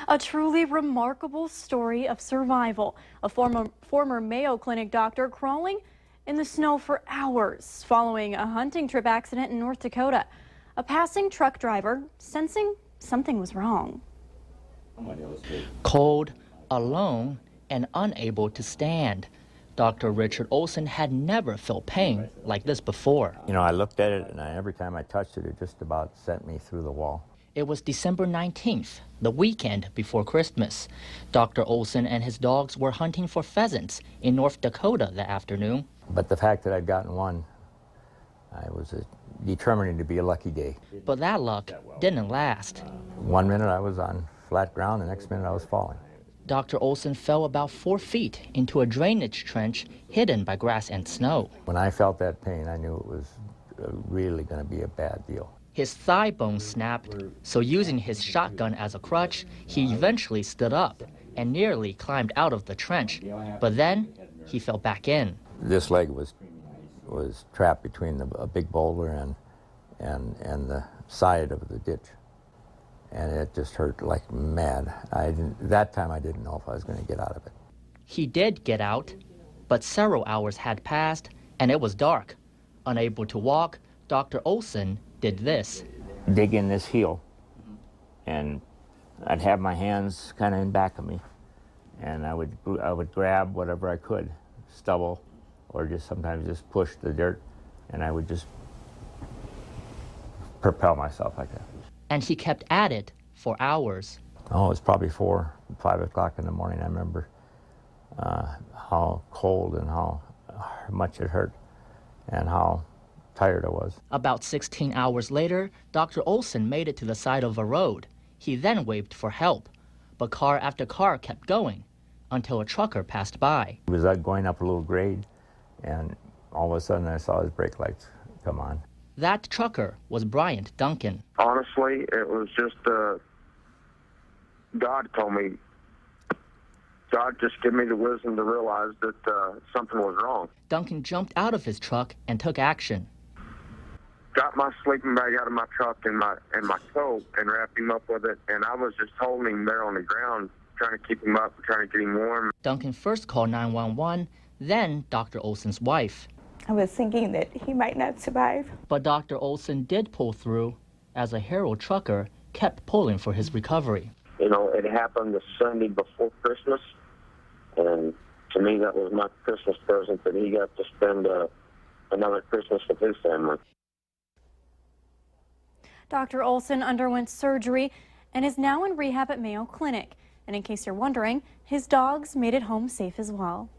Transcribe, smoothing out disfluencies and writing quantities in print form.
A truly remarkable story of survival. A former Mayo Clinic doctor crawling in the snow for hours following a hunting trip accident in North Dakota. A passing truck driver sensing something was wrong. Cold, alone, and unable to stand. Dr. Richard Olson had never felt pain like this before. You know, I looked at it, and every time I touched it, it just about sent me through the wall. It was December 19th, the weekend before Christmas. Dr. Olson and his dogs were hunting for pheasants in North Dakota that afternoon. But the fact that I'd gotten one, I was determining to be a lucky day. But that luck didn't last. 1 minute I was on flat ground, the next minute I was falling. Dr. Olson fell about 4 feet into a drainage trench hidden by grass and snow. When I felt that pain, I knew it was really going to be a bad deal. His thigh bone snapped, so using his shotgun as a crutch, he eventually stood up and nearly climbed out of the trench. But then he fell back in. This leg was trapped between a big boulder and the side of the ditch. And it just hurt like mad. That time I didn't know if I was going to get out of it. He did get out, but several hours had passed and it was dark. Unable to walk, Dr. Olson did this. Dig in this heel, and I'd have my hands kind of in back of me, and I would grab whatever I could, stubble, or just sometimes just push the dirt, and I would just propel myself like that. And he kept at it for hours. Oh, it was probably 4, 5 o'clock in the morning. I remember how cold and how much it hurt and how tired I was. About 16 hours later, Dr. Olson made it to the side of a road. He then waved for help, but car after car kept going until a trucker passed by. He was going up a little grade, and all of a sudden I saw his brake lights come on. That trucker was Bryant Duncan. Honestly, it was just God told me. God just gave me the wisdom to realize that something was wrong. Duncan jumped out of his truck and took action. Got my sleeping bag out of my truck and my coat and wrapped him up with it, and I was just holding him there on the ground, trying to keep him up, trying to get him warm. Duncan first called 911, then Dr. Olson's wife. I was thinking that he might not survive. But Dr. Olson did pull through as a Herald trucker kept pulling for his recovery. You know, it happened the Sunday before Christmas, and to me that was my Christmas present, that he got to spend another Christmas with his family. Dr. Olson underwent surgery and is now in rehab at Mayo Clinic. And in case you're wondering, his dogs made it home safe as well.